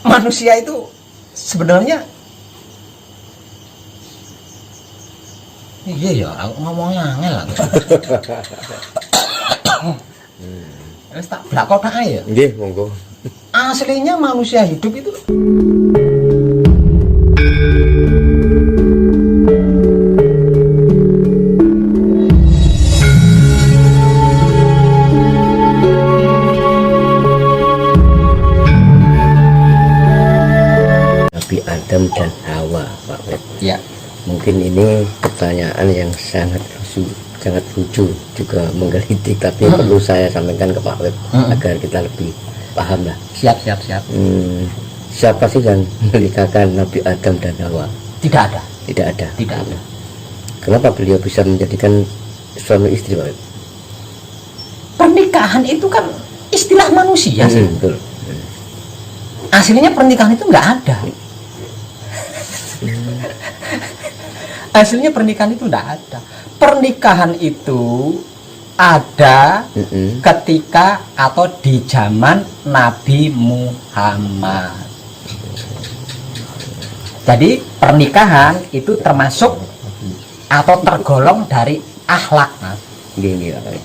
manusia itu sebenarnya iya ya, aku ngomongnya angel lah. Wis tak blakok ae ya. Nggih, monggo. Aslinya manusia hidup itu Nabi Adam dan Hawa, Pak Web. ya. Mungkin ini pertanyaan yang sangat lucu juga menggelitik, tapi perlu saya sampaikan ke Pak Web agar kita lebih paham lah. Siap. Siapa sih yang menikahkan Nabi Adam dan Hawa? Tidak ada. Tidak ada. Kenapa beliau bisa menjadikan suami istri, Pak Web? Pernikahan itu kan istilah manusia sih. Betul. Aslinya pernikahan itu nggak ada. Aslinya pernikahan itu nggak ada. Pernikahan itu ada ketika atau di zaman Nabi Muhammad. Jadi pernikahan itu termasuk atau tergolong dari akhlak, Mas.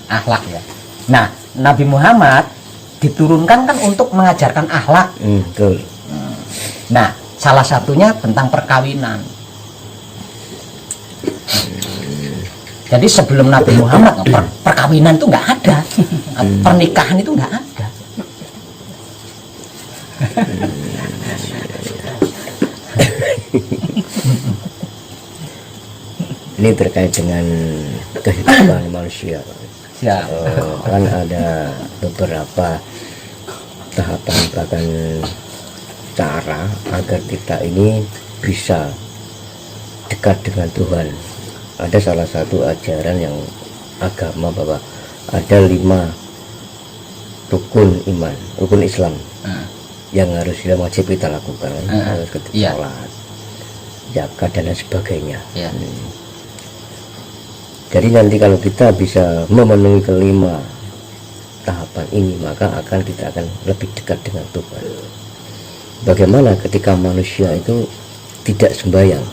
Akhlak ya. Nah, Nabi Muhammad diturunkan kan untuk mengajarkan akhlak. Betul. Nah, salah satunya tentang perkawinan. Jadi sebelum Nabi Muhammad perkawinan itu nggak ada, pernikahan itu nggak ada. Ini terkait dengan kehidupan manusia. Ya. Kan ada beberapa tahapan bahkan cara agar kita ini bisa dekat dengan Tuhan. Ada salah satu ajaran yang agama bahwa ada 5 rukun iman, rukun Islam yang harus wajib kita lakukan, harus ketika sholat, zakat dan lain sebagainya. Jadi nanti kalau kita bisa memenuhi kelima tahapan ini, maka kita akan lebih dekat dengan Tuhan. Bagaimana ketika manusia itu tidak sembahyang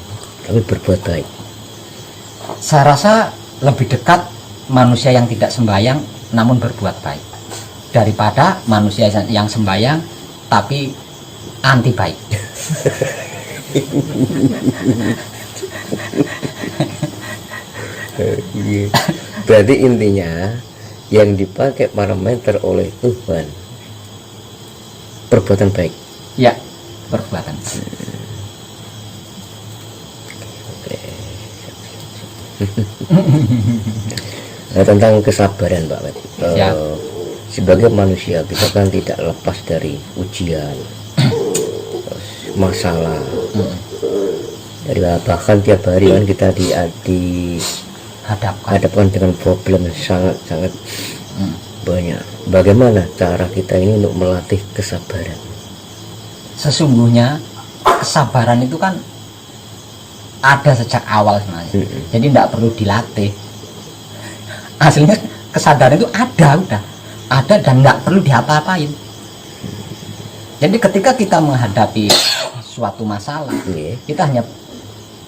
tapi berbuat baik? Saya rasa lebih dekat manusia yang tidak sembahyang namun berbuat baik daripada manusia yang sembahyang tapi anti baik. Berarti intinya yang dipakai parameter oleh Tuhan perbuatan baik. Ya, perbuatan. Nah, tentang kesabaran, Pak Wet. Sebagai manusia kita kan tidak lepas dari ujian, masalah. Dari bahkan tiap hari kan kita dihadapkan dengan problem sangat banyak. Bagaimana cara kita ini untuk melatih kesabaran? Sesungguhnya kesabaran itu kan ada sejak awal sebenarnya. Jadi tidak perlu dilatih. Aslinya kesadaran itu ada dan nggak perlu diapa-apain. Jadi ketika kita menghadapi suatu masalah, kita hanya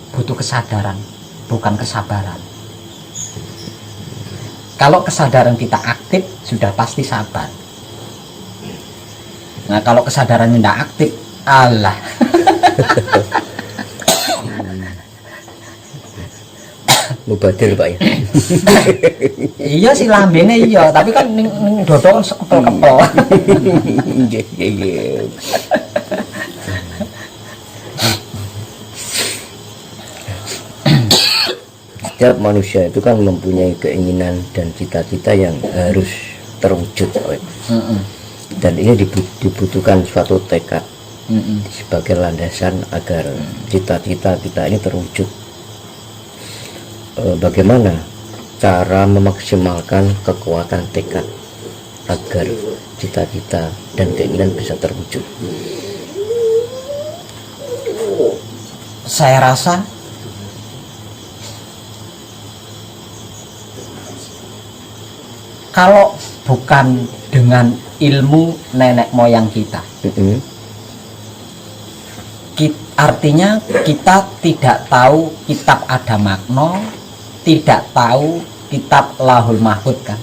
butuh kesadaran, bukan kesabaran. Kalau kesadaran kita aktif, sudah pasti sabar. Nah, kalau kesadarannya tidak aktif, Allah. Mubadir, Pak ya. Iya sih lambene iya, tapi kan ning dodol sekepel-kepel. Setiap manusia itu kan mempunyai keinginan dan cita-cita yang harus terwujud, dan ini dibutuhkan suatu tekad sebagai landasan agar cita-cita kita ini terwujud. Bagaimana cara memaksimalkan kekuatan tekad agar cita-cita dan keinginan bisa terwujud? Saya rasa kalau bukan dengan ilmu nenek moyang kita, Artinya kita tidak tahu kitab ada makna, tidak tahu kitab Lahul Mahfud kan.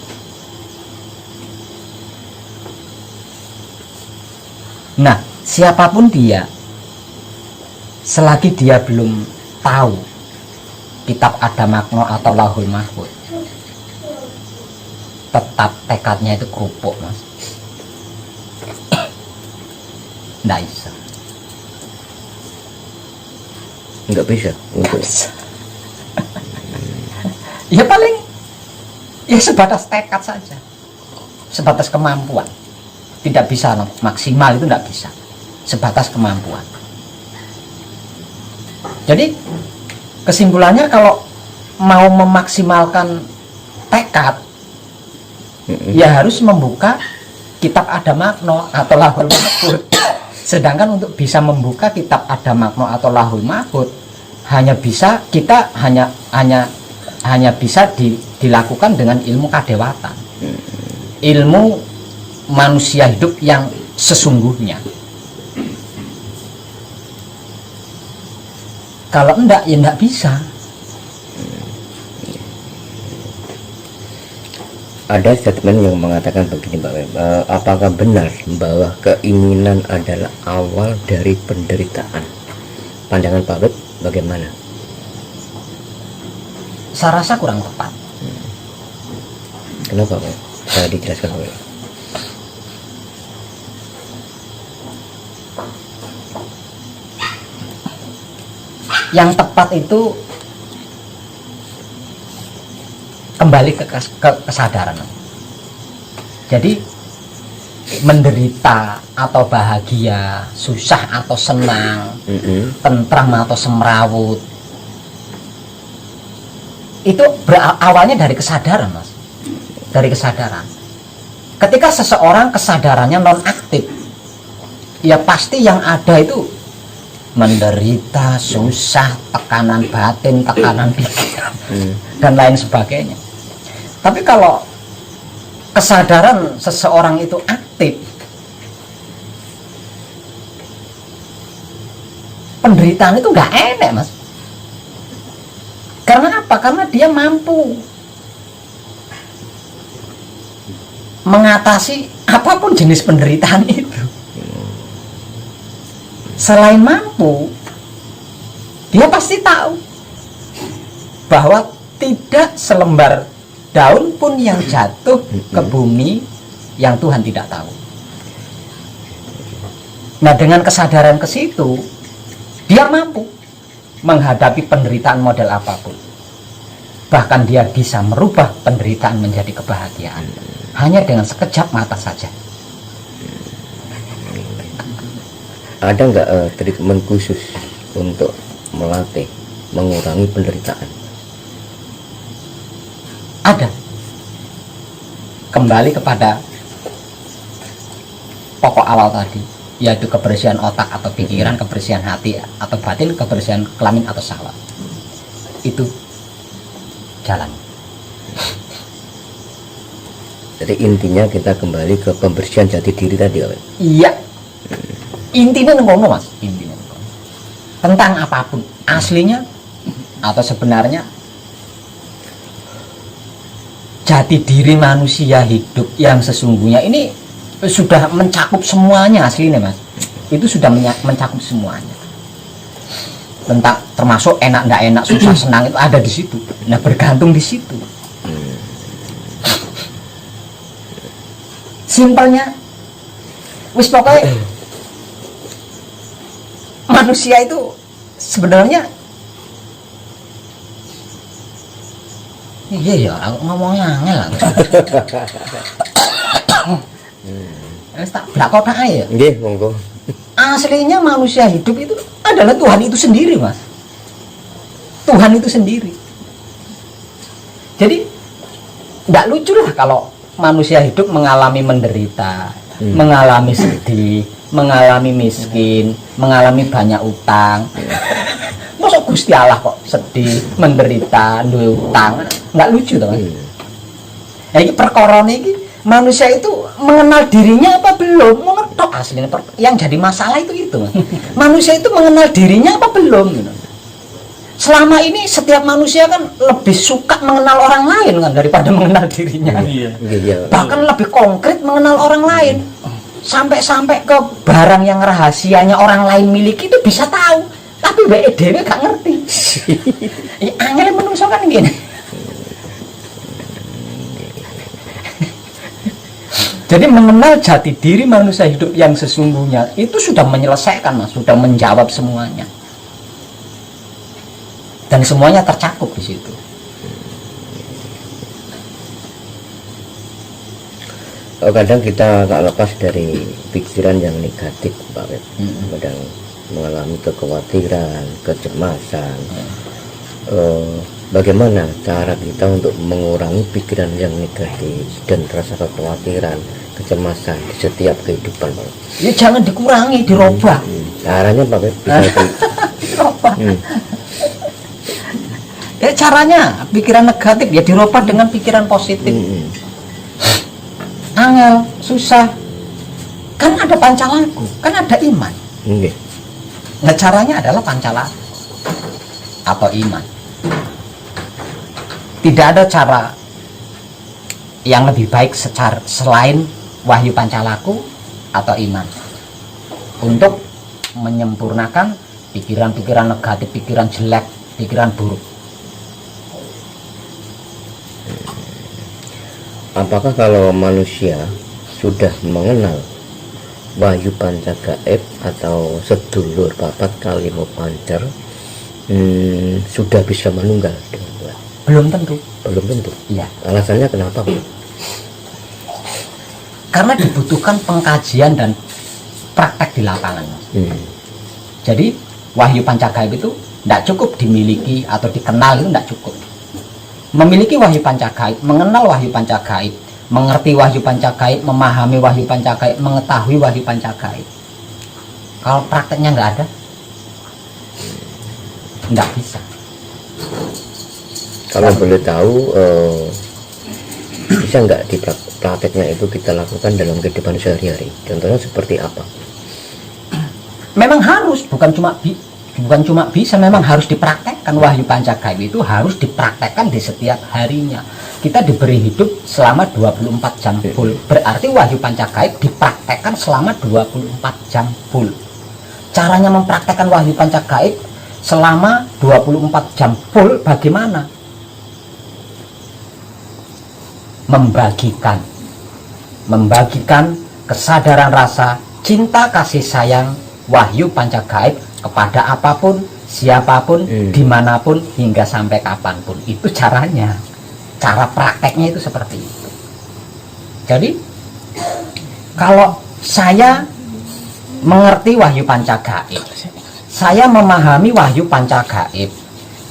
Nah, siapapun dia, selagi dia belum tahu kitab ada makna atau Lahul Mahfud, tetap tekadnya itu kerupuk, Mas. Nggak bisa. Nggak bisa untuk Ya paling ya sebatas tekad saja, sebatas kemampuan. Tidak bisa maksimal, itu tidak bisa, sebatas kemampuan. Jadi kesimpulannya, kalau mau memaksimalkan tekad, ya harus membuka kitab ada makna atau Lahul Mahfud. Sedangkan untuk bisa membuka kitab ada makna atau Lahul Mahfud, hanya bisa dilakukan dengan ilmu kadewatan, ilmu manusia hidup yang sesungguhnya. Kalau enggak, ya enggak bisa. Ada statement yang mengatakan begini, Pak Web, apakah benar bahwa keinginan adalah awal dari penderitaan? Pandangan Pak Web bagaimana? Saya rasa kurang tepat. Kenapa, Pak? Saya dijelaskan, Pak Web. Yang tepat itu kembali ke kesadaran. Jadi menderita atau bahagia, susah atau senang, tentram atau semrawut, itu awalnya dari kesadaran, Mas. Dari kesadaran. Ketika seseorang kesadarannya non aktif, ya pasti yang ada itu menderita, susah, tekanan batin, tekanan pikiran, dan lain sebagainya. Tapi kalau kesadaran seseorang itu aktif, penderitaan itu nggak enak, Mas. Karena apa? Karena dia mampu mengatasi apapun jenis penderitaan itu. Selain mampu, dia pasti tahu bahwa tidak selembar daun pun yang jatuh ke bumi yang Tuhan tidak tahu. Nah, dengan kesadaran ke situ, dia mampu menghadapi penderitaan model apapun. Bahkan dia bisa merubah penderitaan menjadi kebahagiaan hanya dengan sekejap mata saja. Ada nggak treatment khusus untuk melatih mengurangi penderitaan? Ada. Kembali kepada pokok awal tadi, yaitu kebersihan otak atau pikiran, kebersihan hati atau batin, kebersihan kelamin atau syahwat. Itu jalan. Jadi intinya kita kembali ke pembersihan jati diri tadi, Pak. Iya. Intinya ngono, Mas. Intinya ngono. Tentang apapun, aslinya atau sebenarnya jati diri manusia hidup yang sesungguhnya ini sudah mencakup semuanya aslinya, Mas. Itu sudah mencakup semuanya. Tentang termasuk enak enggak enak, susah senang itu ada di situ. Nah, bergantung di situ. Simpelnya wis pokoknya manusia itu sebenarnya iya ya, aku ngomongnya angel lah. Wis tak blak kotak ae ya. Nggih, monggo. Aslinya manusia hidup itu adalah Tuhan itu sendiri, Mas. Tuhan itu sendiri. Jadi enggak lucu lah kalau manusia hidup mengalami menderita, mengalami sedih, mengalami miskin, mengalami banyak utang. Masa Gusti Allah kok sedih, menderita, duwe utang? Enggak lucu toh. Nah, iki perkara niki manusia itu mengenal dirinya apa belum? Ngono tok aslinya. Yang jadi masalah itu Mas. Manusia itu mengenal dirinya apa belum gitu. Selama ini setiap manusia kan lebih suka mengenal orang lain kan daripada mengenal dirinya. Bahkan lebih konkret mengenal orang lain. Sampai-sampai ke barang yang rahasianya orang lain miliki itu bisa tahu. Tapi mbak Dewi gak ngerti. Ya angel menungso kan gini. Jadi mengenal jati diri manusia hidup yang sesungguhnya itu sudah menyelesaikan Mas, sudah menjawab semuanya. Dan semuanya tercakup di situ. Kadang kita tak lepas dari pikiran yang negatif, Pak Web. Kadang mengalami kekhawatiran, kecemasan. Bagaimana cara kita untuk mengurangi pikiran yang negatif dan rasa kekhawatiran, kecemasan di setiap kehidupan, Pak? Ya jangan dikurangi, dirubah. Caranya Pak Web bisa dirubah. Ya caranya pikiran negatif ya dirubah dengan pikiran positif. Angel, susah. Kan ada pancalaku, kan ada iman. Nah caranya adalah pancalaku atau iman. Tidak ada cara yang lebih baik selain wahyu pancalaku atau iman untuk menyempurnakan pikiran-pikiran negatif, pikiran jelek, pikiran buruk. Apakah kalau manusia sudah mengenal wahyu pancagaib atau sedulur papat kalimo pancer, sudah bisa menunggal dengan Tuhan? Belum tentu. Belum tentu. Iya. Alasannya kenapa, Pak? Karena dibutuhkan pengkajian dan praktek di lapangan. Jadi wahyu pancagaib itu tidak cukup dimiliki atau dikenal, itu tidak cukup. Memiliki wahyu pancagaib, mengenal wahyu pancagaib, mengerti wahyu pancagaib, memahami wahyu pancagaib, mengetahui wahyu pancagaib. Kalau prakteknya nggak ada, nggak bisa. Kalau boleh tahu, bisa nggak di prakteknya itu kita lakukan dalam kehidupan sehari-hari? Contohnya seperti apa? Memang harus, bukan cuma bisa, memang harus dipraktekkan. Wahyu pancagaib itu harus dipraktekkan di setiap harinya. Kita diberi hidup selama 24 jam full. Berarti wahyu pancagaib dipraktekkan selama 24 jam full. Caranya mempraktekkan wahyu pancagaib selama 24 jam full bagaimana? Membagikan kesadaran rasa cinta kasih sayang wahyu pancagaib kepada apapun, siapapun, dimanapun, hingga sampai kapanpun. Itu caranya. Cara prakteknya itu seperti itu. Jadi kalau saya mengerti wahyu pancagaib, saya memahami wahyu pancagaib,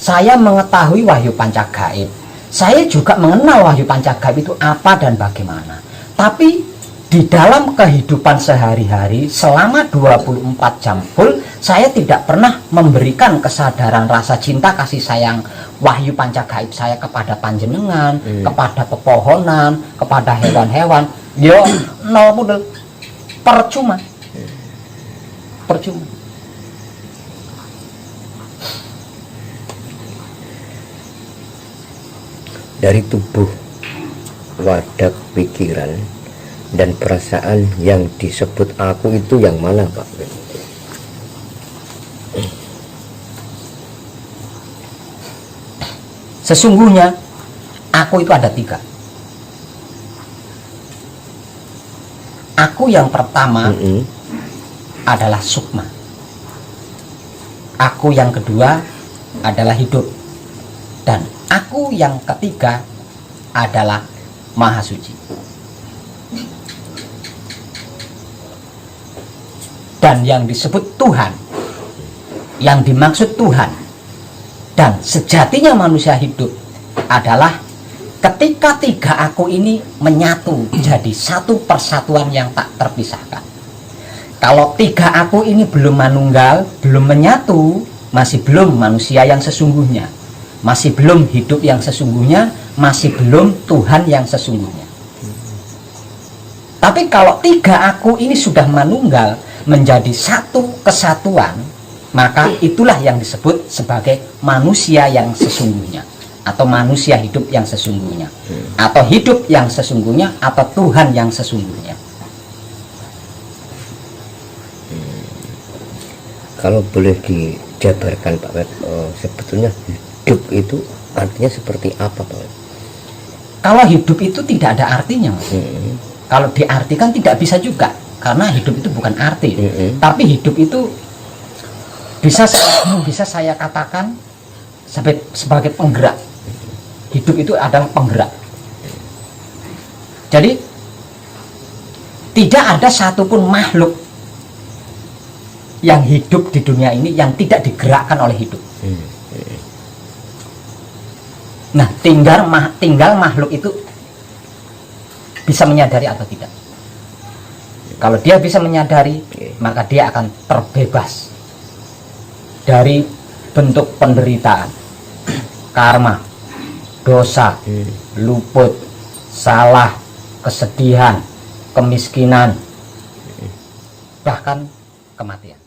saya mengetahui wahyu pancagaib, saya juga mengenal wahyu pancagaib itu apa dan bagaimana. Tapi di dalam kehidupan sehari-hari selama 24 jam full, saya tidak pernah memberikan kesadaran rasa cinta kasih sayang wahyu pancagaib saya kepada panjenengan, kepada pepohonan, kepada hewan-hewan. Yo nol pudel, percuma. Dari tubuh, wadah pikiran dan perasaan yang disebut aku itu yang mana, Pak? Sesungguhnya aku itu ada 3. Aku yang pertama adalah sukma. Aku yang kedua adalah hidup. Dan aku yang ketiga adalah maha suci. Dan yang disebut Tuhan, yang dimaksud Tuhan dan sejatinya manusia hidup adalah ketika 3 aku ini menyatu jadi satu persatuan yang tak terpisahkan. Kalau 3 aku ini belum manunggal, belum menyatu, masih belum manusia yang sesungguhnya, masih belum hidup yang sesungguhnya, masih belum Tuhan yang sesungguhnya. Tapi kalau tiga aku ini sudah manunggal menjadi satu kesatuan, maka itulah yang disebut sebagai manusia yang sesungguhnya, atau manusia hidup yang sesungguhnya, atau hidup yang sesungguhnya, atau Tuhan yang sesungguhnya. Kalau boleh dijabarkan Pak Web, sebetulnya hidup itu artinya seperti apa Pak Web? Kalau hidup itu tidak ada artinya, Mas. Kalau diartikan tidak bisa juga, karena hidup itu bukan arti. Tapi hidup itu bisa saya katakan sebagai penggerak. Hidup itu adalah penggerak. Jadi tidak ada satupun makhluk yang hidup di dunia ini yang tidak digerakkan oleh hidup. Nah, tinggal makhluk itu bisa menyadari atau tidak. Kalau dia bisa menyadari, maka dia akan terbebas dari bentuk penderitaan, karma, dosa, luput, salah, kesedihan, kemiskinan, bahkan kematian.